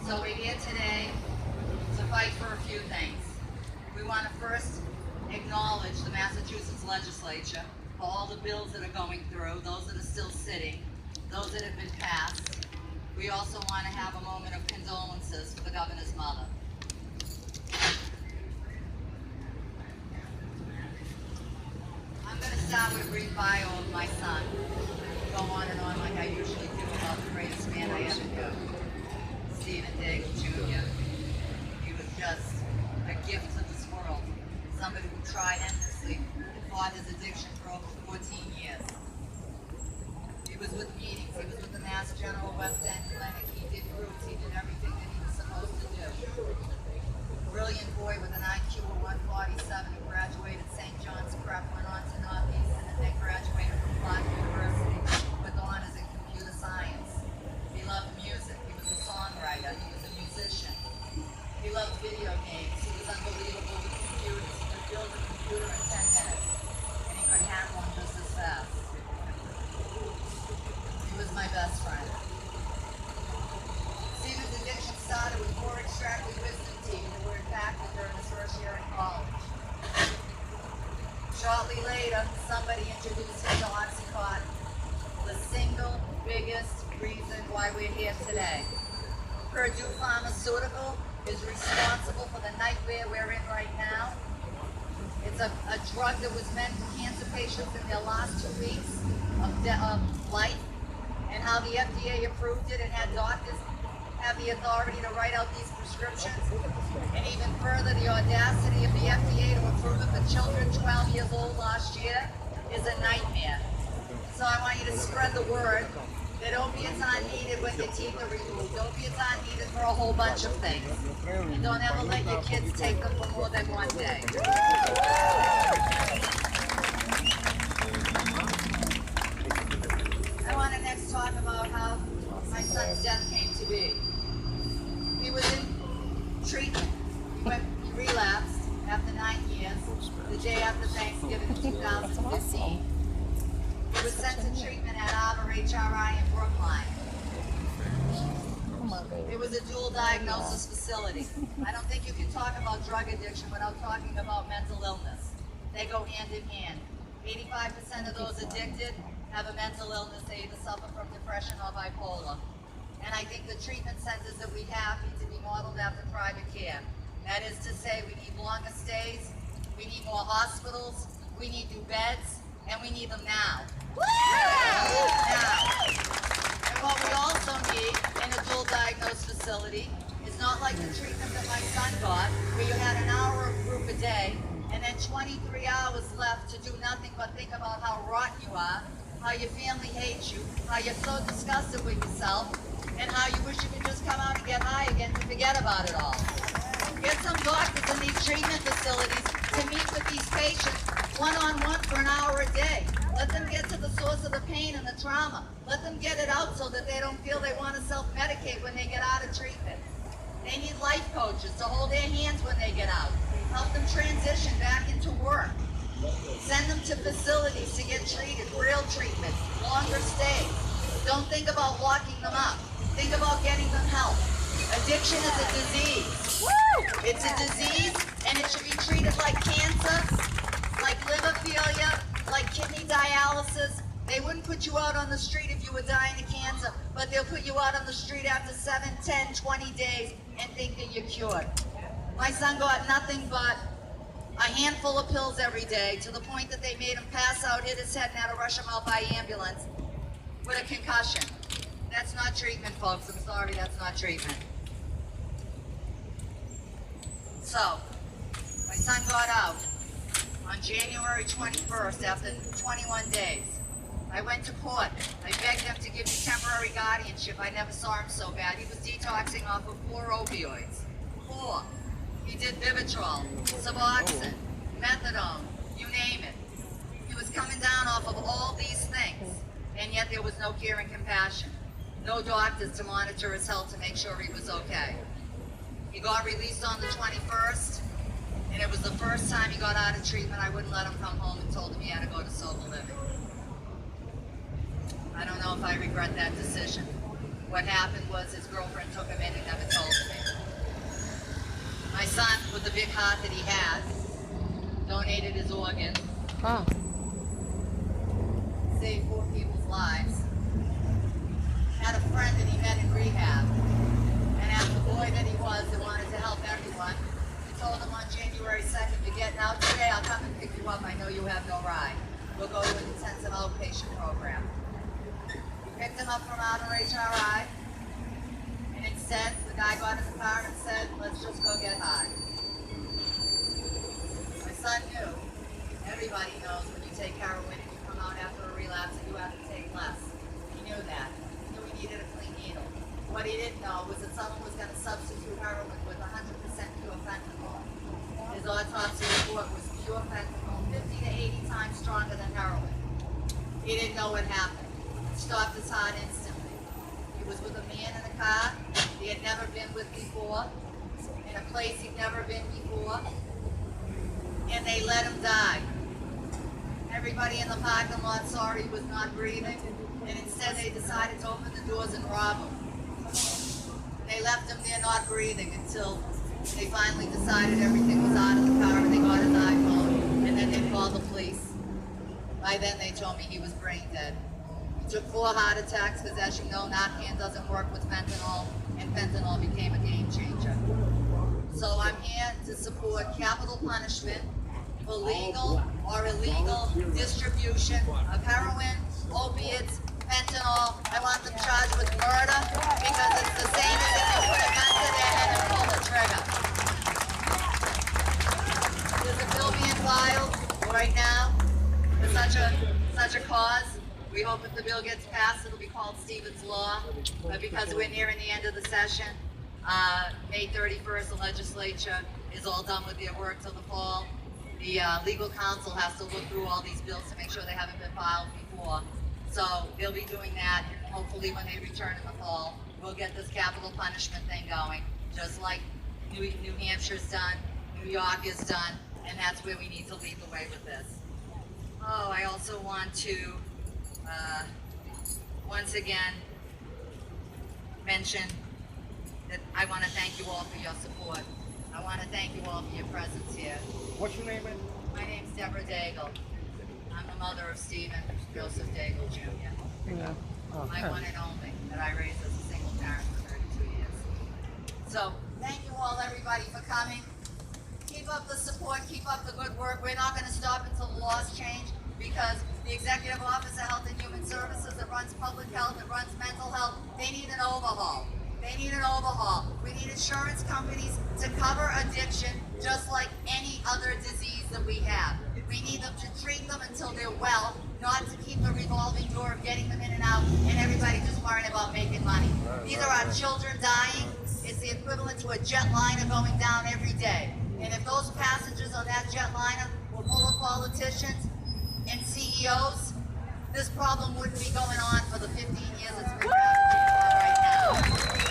So we're here today to fight for a few things. We want to first acknowledge the Massachusetts legislature for all the bills that are going through, those that are still sitting, those that have been passed. We also want to have a moment of condolences for the governor's mother. I'm going to start with a brief bio of my son. Go on and on like I usually do about the greatest man I ever knew, Stephen Deagle Jr. He was just a gift to this world. Somebody who tried endlessly and fought his addiction for over 14 years. He was with meetings, he was with the Mass General West End Clinic, he did groups, he did everything that he was supposed to do. Brilliant boy with an IQ of 147 who graduated St. John's Prep, went on to Northeastern, and then graduated from Clark University with honors in computer science. He loved music, he was a songwriter, he was a musician. He loved video games, he was unbelievable with computers. He could build a computer in 10 minutes, and he could hack one just as fast. He was my best friend. Stephen's addiction started with 4 extracted wisdom teeth that were impacted during his first year in college. Shortly later, somebody introduced him to Oxycontin, the single biggest reason why we're here today. Purdue Pharmaceutical is responsible for the nightmare we're in right now. It's a drug that was meant for cancer patients in their last 2 weeks of life, and how the FDA approved it and had doctors have the authority to write out these prescriptions. And even further, the audacity of the FDA to approve it for children 12 years old last year is a nightmare. So I want you to spread the word that opiates aren't needed when your teeth are removed. Opiates aren't needed for a whole bunch of things. And don't ever let your kids take them for more than one day. I want to next talk about how my son's death came to be. He was in treatment. He relapsed after 9 years, the day after Thanksgiving in 2015. He was sent to treatment at Arbor HRI in Brookline. It was a dual diagnosis facility. I don't think you can talk about drug addiction without talking about mental illness. They go hand in hand. 85% of those addicted have a mental illness. They either suffer from depression or bipolar. And I think the treatment centers that we have need to be modeled after private care. That is to say, we need longer stays, we need more hospitals, we need new beds, and we need them now. Now. And what we also need in a dual diagnosed facility is not like the treatment that my son got, where you had an hour of group a day, and then 23 hours left to do nothing but think about how rotten you are, how your family hates you, how you're so disgusted with yourself, and how you wish you could just come out and get high again to forget about it all. Get some doctors in these treatment facilities to meet with these patients one-on-one for an hour a day. Let them get to the source of the pain and the trauma. Let them get it out so that they don't feel they want to self-medicate when they get out of treatment. They need life coaches to hold their hands when they get out. Help them transition back into work. Send them to facilities to get treated, real treatment, longer stays. Don't think about locking them up. Think about getting them help. Addiction is a disease. Woo! It's a disease, and it should be treated like cancer, like liver failure, like kidney dialysis. They wouldn't put you out on the street if you were dying of cancer, but they'll put you out on the street after 7, 10, 20 days and think that you're cured. My son got nothing but a handful of pills every day, to the point that they made him pass out, hit his head, and had to rush him out by ambulance with a concussion. That's not treatment, folks. I'm sorry, that's not treatment. So, my son got out on January 21st after 21 days. I went to court. I begged them to give me temporary guardianship. I never saw him so bad. He was detoxing off of 4 opioids. 4. He did Vivitrol, Suboxone, Methadone, you name it. He was coming down off of all these things, and yet there was no care and compassion. No doctors to monitor his health to make sure he was okay. He got released on the 21st, and it was the first time he got out of treatment. I wouldn't let him come home and told him he had to go to sober living. I don't know if I regret that decision. What happened was his girlfriend took him in and never told him. with the big heart that he has, donated his organs, Oh. saved 4 people's lives, had a friend that he met in rehab, and as the boy that he was that wanted to help everyone, he told him on January 2nd to get out today, I'll come and pick you up, I know you have no ride. We'll go to an intensive outpatient program. We picked him up from outer HRI, and instead the guy got in the car and said, let's just go get high. My son knew, everybody knows when you take heroin and you come out after a relapse and you have to take less. He knew that. He knew he needed a clean needle. What he didn't know was that someone was going to substitute heroin with 100% pure fentanyl. His autopsy report was pure fentanyl, 50 to 80 times stronger than heroin. He didn't know what happened. It stopped his heart instantly. He was with a man in a car he had never been with before, in a place he'd never been before, and they let him die. Everybody in the parking lot saw he was not breathing, and instead they decided to open the doors and rob him. They left him there not breathing until they finally decided everything was out of the car and they got his iPhone, and then they called the police. By then they told me he was brain dead. He took 4 heart attacks because, as you know, Narcan doesn't work with fentanyl, and fentanyl became a game changer. So I'm here to support capital punishment for legal or illegal distribution of heroin, opiates, fentanyl. I want them charged with murder because it's the same as if you put a gun to their head and pull the trigger. There's a bill being filed right now for such a cause. We hope if the bill gets passed, it'll be called Stevens Law. But because we're nearing the end of the session, May 31st, the legislature is all done with their work till the fall. The legal counsel has to look through all these bills to make sure they haven't been filed before. So they'll be doing that, and hopefully when they return in the fall, we'll get this capital punishment thing going, just like New Hampshire's done, New York is done, and that's where we need to lead the way with this. Oh, I also want to once again mention that I want to thank you all for your support. I want to thank you all for your presence here. What's your name, man? My name's Deborah Deagle. I'm the mother of Stephen Joseph Deagle Jr. Yeah. Oh, My one and only that I raised as a single parent for 32 years. So thank you all, everybody, for coming. Keep up the support, keep up the good work. We're not going to stop until the laws change, because the Executive Office of Health and Human Services that runs public health, that runs mental health, they need an overhaul. They need an overhaul. We need insurance companies to cover addiction just like any other disease that we have. We need them to treat them until they're well, not to keep the revolving door of getting them in and out and everybody just worrying about making money. These are our children dying. It's the equivalent to a jetliner going down every day. And if those passengers on that jetliner were full of politicians and CEOs, this problem wouldn't be going on for the 15 years it's been ravaging right now.